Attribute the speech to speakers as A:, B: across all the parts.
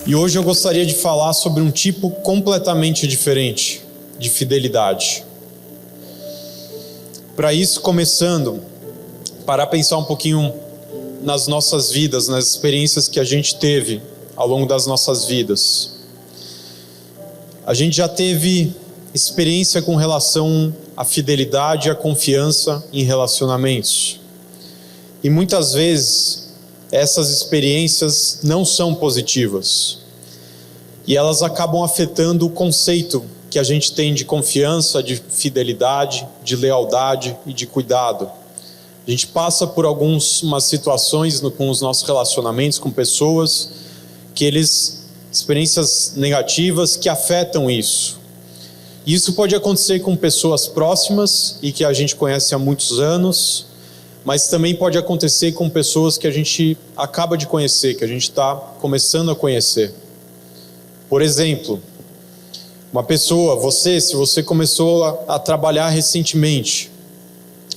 A: E hoje eu gostaria de falar sobre um tipo completamente diferente de fidelidade. Para isso, começando, para pensar um pouquinho nas nossas vidas, nas experiências que a gente teve ao longo das nossas vidas. A gente já teve experiência com relação à fidelidade e à confiança em relacionamentos. E muitas vezes essas experiências não são positivas. E elas acabam afetando o conceito que a gente tem de confiança, de fidelidade, de lealdade e de cuidado. A gente passa por algumas situações com os nossos relacionamentos com pessoas, experiências negativas que afetam isso. E isso pode acontecer com pessoas próximas e que a gente conhece há muitos anos, mas também pode acontecer com pessoas que a gente acaba de conhecer, que a gente está começando a conhecer. Por exemplo, uma pessoa, se você começou a trabalhar recentemente,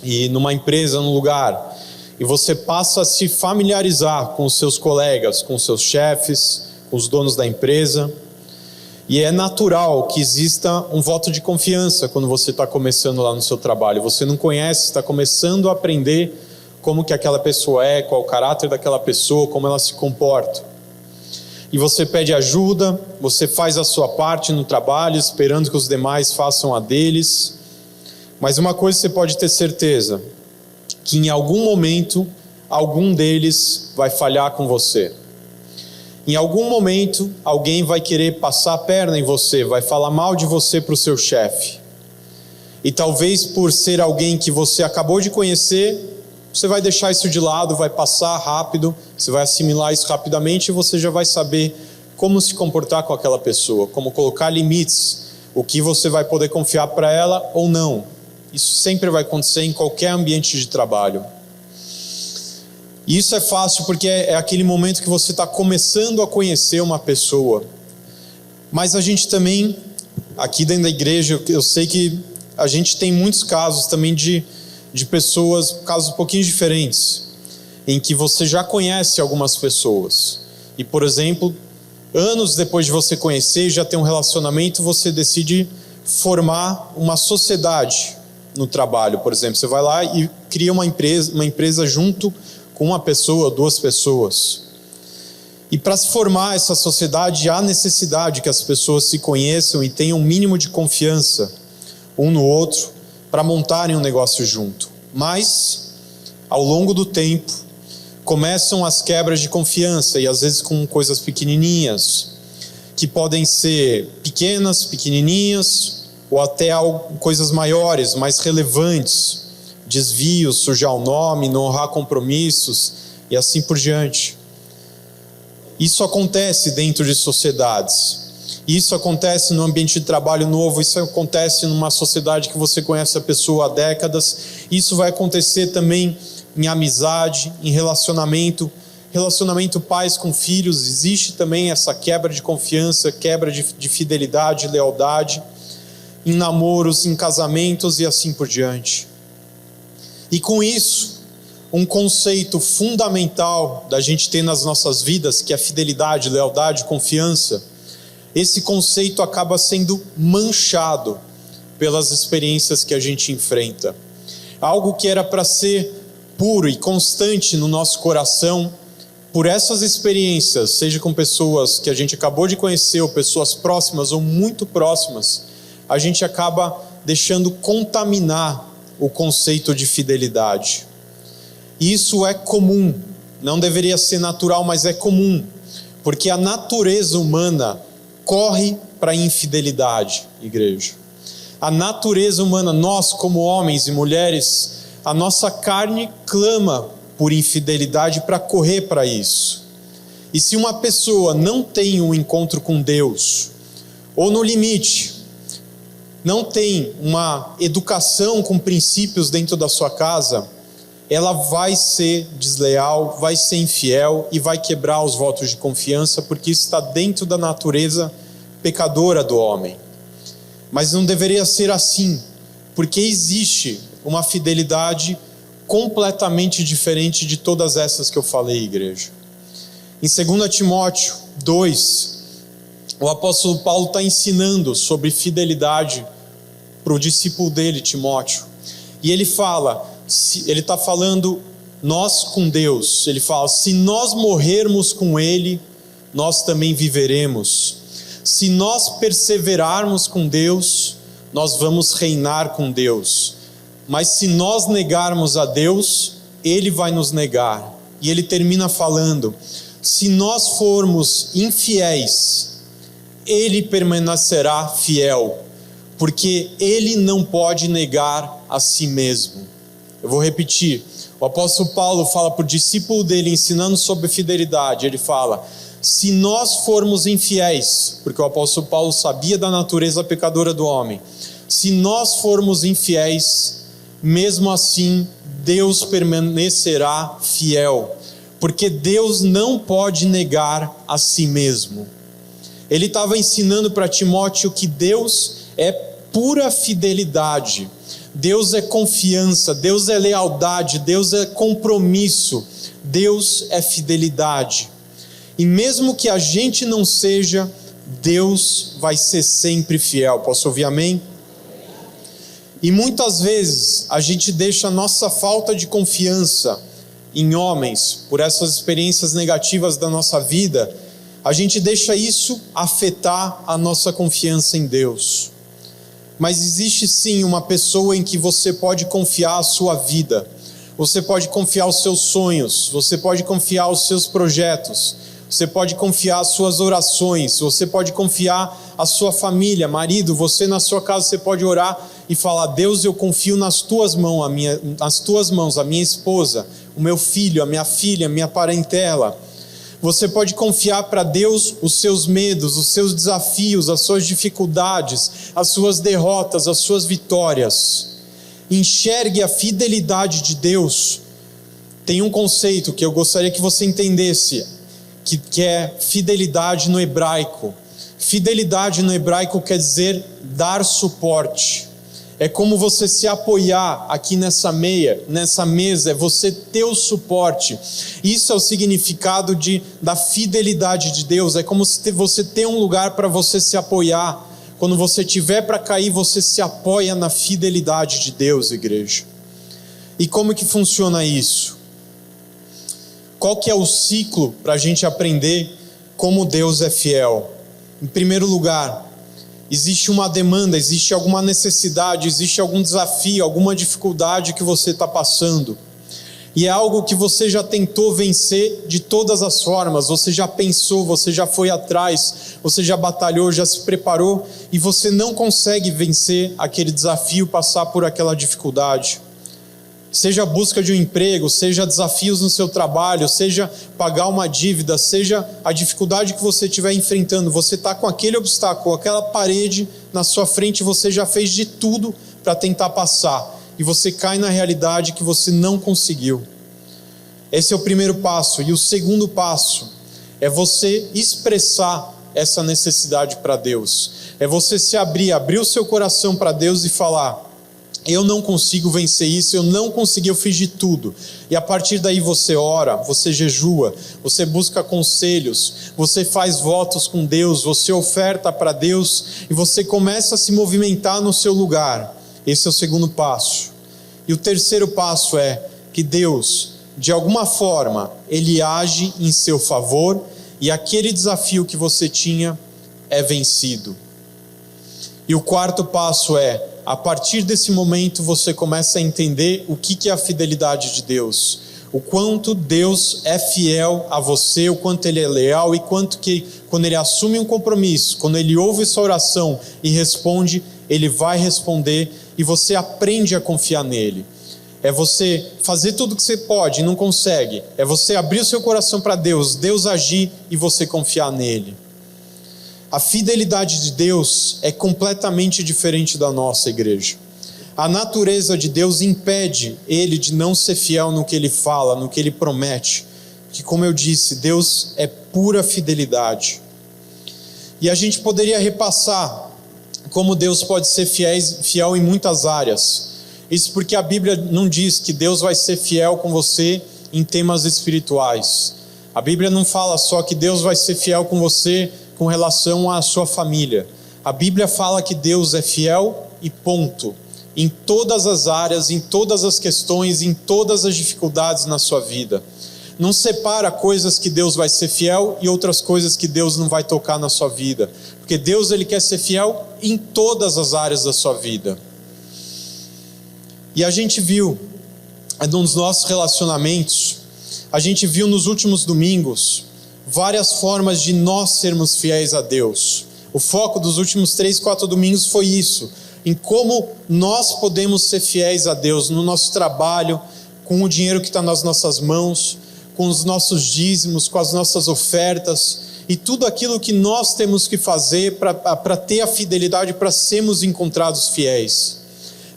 A: e numa empresa, num lugar, e você passa a se familiarizar com os seus colegas, com os seus chefes, com os donos da empresa, e é natural que exista um voto de confiança quando você está começando lá no seu trabalho. Você não conhece, está começando a aprender como que aquela pessoa é, qual o caráter daquela pessoa, como ela se comporta. E você pede ajuda, você faz a sua parte no trabalho, esperando que os demais façam a deles. Mas uma coisa você pode ter certeza, que em algum momento, algum deles vai falhar com você. Em algum momento, alguém vai querer passar a perna em você, vai falar mal de você para o seu chefe. E talvez por ser alguém que você acabou de conhecer, você vai deixar isso de lado, vai passar rápido, você vai assimilar isso rapidamente e você já vai saber como se comportar com aquela pessoa, como colocar limites, o que você vai poder confiar para ela ou não. Isso sempre vai acontecer em qualquer ambiente de trabalho. E isso é fácil porque é aquele momento que você está começando a conhecer uma pessoa. Mas a gente também, aqui dentro da igreja, eu sei que a gente tem muitos casos também de pessoas, casos um pouquinho diferentes, em que você já conhece algumas pessoas. E, por exemplo, anos depois de você conhecer, já ter um relacionamento, você decide formar uma sociedade no trabalho, por exemplo. Você vai lá e cria uma empresa junto com uma pessoa, duas pessoas. E para se formar essa sociedade, há necessidade que as pessoas se conheçam e tenham um mínimo de confiança um no outro para montarem um negócio junto. Mas, ao longo do tempo, começam as quebras de confiança, e às vezes com coisas pequenininhas, que podem ser pequenas, pequenininhas, ou até coisas maiores, mais relevantes, desvios, sujar o nome, não honrar compromissos e assim por diante. Isso acontece dentro de sociedades. Isso acontece no ambiente de trabalho novo, isso acontece numa sociedade que você conhece a pessoa há décadas. Isso vai acontecer também em amizade, em relacionamento pais com filhos. Existe também essa quebra de confiança, quebra de fidelidade, lealdade, em namoros, em casamentos e assim por diante. E com isso, um conceito fundamental da gente ter nas nossas vidas, que é fidelidade, lealdade, confiança, esse conceito acaba sendo manchado pelas experiências que a gente enfrenta. Algo que era para ser puro e constante no nosso coração, por essas experiências, seja com pessoas que a gente acabou de conhecer, ou pessoas próximas ou muito próximas, a gente acaba deixando contaminar o conceito de fidelidade. Isso é comum, não deveria ser natural, mas é comum, porque a natureza humana corre para a infidelidade, igreja. A natureza humana, nós como homens e mulheres, a nossa carne clama por infidelidade para correr para isso. E se uma pessoa não tem um encontro com Deus, ou no limite, não tem uma educação com princípios dentro da sua casa, ela vai ser desleal, vai ser infiel e vai quebrar os votos de confiança, porque isso está dentro da natureza pecadora do homem. Mas não deveria ser assim, porque existe uma fidelidade completamente diferente de todas essas que eu falei, igreja. Em 2 Timóteo 2, o apóstolo Paulo está ensinando sobre fidelidade para o discípulo dele, Timóteo. E ele está falando nós com Deus. Ele fala: se nós morrermos com Ele, nós também viveremos. Se nós perseverarmos com Deus, nós vamos reinar com Deus. Mas se nós negarmos a Deus, Ele vai nos negar. E ele termina falando: se nós formos infiéis, Ele permanecerá fiel, porque Ele não pode negar a si mesmo. Eu vou repetir. O apóstolo Paulo fala para o discípulo dele, ensinando sobre fidelidade. Ele fala: se nós formos infiéis, porque o apóstolo Paulo sabia da natureza pecadora do homem, se nós formos infiéis, mesmo assim Deus permanecerá fiel, porque Deus não pode negar a si mesmo. Ele estava ensinando para Timóteo que Deus é pura fidelidade, Deus é confiança, Deus é lealdade, Deus é compromisso, Deus é fidelidade. E mesmo que a gente não seja, Deus vai ser sempre fiel. Posso ouvir amém? E muitas vezes a gente deixa a nossa falta de confiança em homens, por essas experiências negativas da nossa vida, a gente deixa isso afetar a nossa confiança em Deus. Mas existe sim uma pessoa em que você pode confiar a sua vida, você pode confiar os seus sonhos, você pode confiar os seus projetos, você pode confiar as suas orações, você pode confiar a sua família, marido, você na sua casa você pode orar e falar: Deus, eu confio nas tuas mãos, a minha esposa, o meu filho, a minha filha, a minha parentela. Você pode confiar para Deus os seus medos, os seus desafios, as suas dificuldades, as suas derrotas, as suas vitórias. Enxergue a fidelidade de Deus. Tem um conceito que eu gostaria que você entendesse, que é fidelidade no hebraico. Fidelidade no hebraico quer dizer dar suporte. É como você se apoiar aqui nessa mesa, é você ter o suporte. Isso é o significado da fidelidade de Deus. É como se você ter um lugar para você se apoiar. Quando você tiver para cair, você se apoia na fidelidade de Deus, igreja. E como que funciona isso? Qual que é o ciclo para a gente aprender como Deus é fiel? Em primeiro lugar, existe uma demanda, existe alguma necessidade, existe algum desafio, alguma dificuldade que você está passando. E é algo que você já tentou vencer de todas as formas, você já pensou, você já foi atrás, você já batalhou, já se preparou, e você não consegue vencer aquele desafio, passar por aquela dificuldade. Seja a busca de um emprego, seja desafios no seu trabalho, seja pagar uma dívida, seja a dificuldade que você estiver enfrentando, você está com aquele obstáculo, aquela parede na sua frente, você já fez de tudo para tentar passar, e você cai na realidade que você não conseguiu. Esse é o primeiro passo. E o segundo passo é você expressar essa necessidade para Deus. É você se abrir o seu coração para Deus e falar: eu não consigo vencer isso, eu não consegui, eu fiz de tudo. E a partir daí você ora, você jejua, você busca conselhos, você faz votos com Deus, você oferta para Deus e você começa a se movimentar no seu lugar. Esse é o segundo passo. E o terceiro passo é que Deus, de alguma forma, Ele age em seu favor e aquele desafio que você tinha é vencido. E o quarto passo é: a partir desse momento você começa a entender o que é a fidelidade de Deus, o quanto Deus é fiel a você, o quanto Ele é leal e quanto que quando Ele assume um compromisso, quando Ele ouve sua oração e responde, Ele vai responder e você aprende a confiar nele. É você fazer tudo o que você pode e não consegue, é você abrir o seu coração para Deus, Deus agir e você confiar nele. A fidelidade de Deus é completamente diferente da nossa, igreja. A natureza de Deus impede Ele de não ser fiel no que Ele fala, no que Ele promete. Que, como eu disse, Deus é pura fidelidade. E a gente poderia repassar como Deus pode ser fiel em muitas áreas. Isso porque a Bíblia não diz que Deus vai ser fiel com você em temas espirituais. A Bíblia não fala só que Deus vai ser fiel com você com relação à sua família. A Bíblia fala que Deus é fiel e ponto. Em todas as áreas, em todas as questões, em todas as dificuldades na sua vida. Não separa coisas que Deus vai ser fiel e outras coisas que Deus não vai tocar na sua vida. Porque Deus, Ele quer ser fiel em todas as áreas da sua vida. E a gente viu, nos nossos relacionamentos, a gente viu nos últimos domingos, várias formas de nós sermos fiéis a Deus. O foco dos últimos 3, 4 domingos foi isso. Em como nós podemos ser fiéis a Deus no nosso trabalho, com o dinheiro que está nas nossas mãos, com os nossos dízimos, com as nossas ofertas e tudo aquilo que nós temos que fazer para ter a fidelidade, para sermos encontrados fiéis.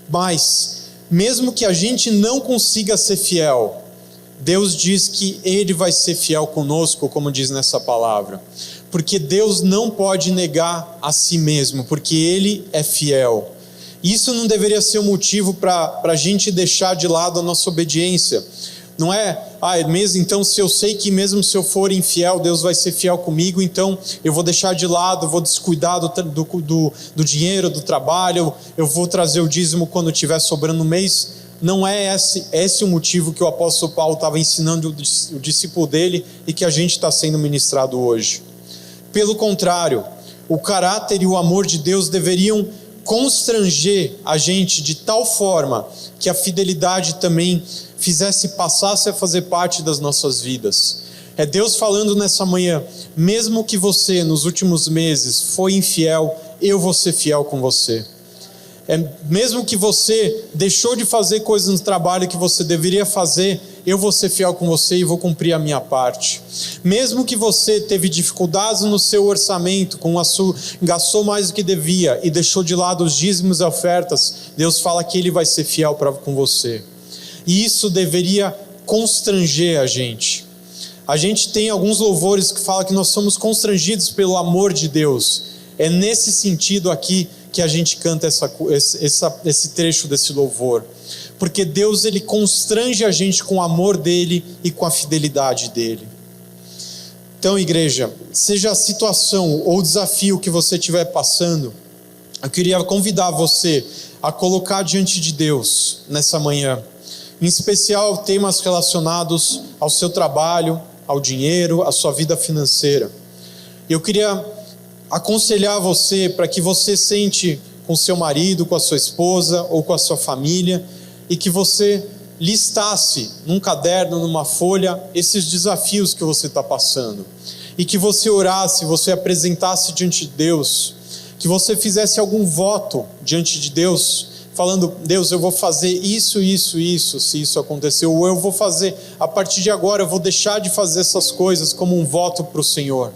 A: Mas, mesmo que a gente não consiga ser fiel, Deus diz que Ele vai ser fiel conosco, como diz nessa palavra. Porque Deus não pode negar a si mesmo, porque Ele é fiel. Isso não deveria ser um motivo para a gente deixar de lado a nossa obediência. Não é, mesmo então se eu sei que mesmo se eu for infiel, Deus vai ser fiel comigo, então eu vou deixar de lado, vou descuidar do dinheiro, do trabalho, eu vou trazer o dízimo quando estiver sobrando no mês. Não é esse o motivo que o apóstolo Paulo estava ensinando o discípulo dele e que a gente está sendo ministrado hoje. Pelo contrário, o caráter e o amor de Deus deveriam constranger a gente de tal forma que a fidelidade também passasse a fazer parte das nossas vidas. É Deus falando nessa manhã: mesmo que você nos últimos meses foi infiel, eu vou ser fiel com você. Mesmo que você deixou de fazer coisas no trabalho que você deveria fazer, eu vou ser fiel com você e vou cumprir a minha parte. Mesmo que você teve dificuldades no seu orçamento, gastou mais do que devia e deixou de lado os dízimos e ofertas, Deus fala que Ele vai ser fiel com você. E isso deveria constranger a gente. A gente tem alguns louvores que falam que nós somos constrangidos pelo amor de Deus. É nesse sentido aqui que a gente canta esse trecho desse louvor. Porque Deus, Ele constrange a gente com o amor dEle e com a fidelidade dEle. Então, igreja, seja a situação ou o desafio que você estiver passando, eu queria convidar você a colocar diante de Deus nessa manhã. Em especial temas relacionados ao seu trabalho, ao dinheiro, à sua vida financeira. Eu queria aconselhar você para que você sente com seu marido, com a sua esposa ou com a sua família e que você listasse num caderno, numa folha, esses desafios que você está passando e que você orasse, você apresentasse diante de Deus, que você fizesse algum voto diante de Deus, falando: Deus, eu vou fazer isso, se isso aconteceu, ou eu vou fazer, a partir de agora eu vou deixar de fazer essas coisas como um voto para o Senhor.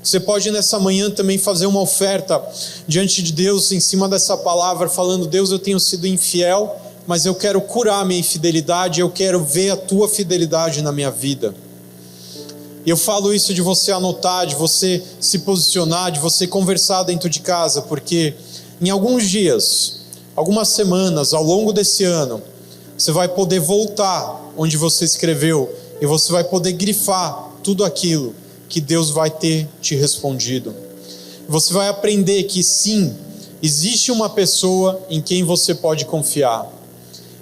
A: Você pode nessa manhã também fazer uma oferta diante de Deus em cima dessa palavra, falando: Deus, eu tenho sido infiel, mas eu quero curar a minha infidelidade, eu quero ver a tua fidelidade na minha vida. Eu falo isso de você anotar, de você se posicionar, de você conversar dentro de casa, porque em alguns dias, algumas semanas, ao longo desse ano, você vai poder voltar onde você escreveu e você vai poder grifar tudo aquilo que Deus vai ter te respondido. Você vai aprender que sim, existe uma pessoa em quem você pode confiar.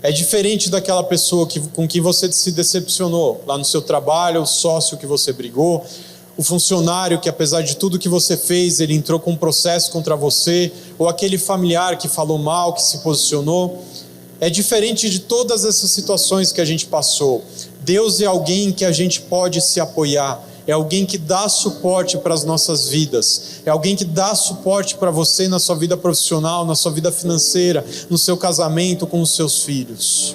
A: É diferente daquela pessoa com quem você se decepcionou lá no seu trabalho, o sócio que você brigou, o funcionário que, apesar de tudo que você fez, ele entrou com um processo contra você, ou aquele familiar que falou mal, que se posicionou. É diferente de todas essas situações que a gente passou. Deus é alguém que a gente pode se apoiar. É alguém que dá suporte para as nossas vidas. É alguém que dá suporte para você na sua vida profissional, na sua vida financeira, no seu casamento com os seus filhos.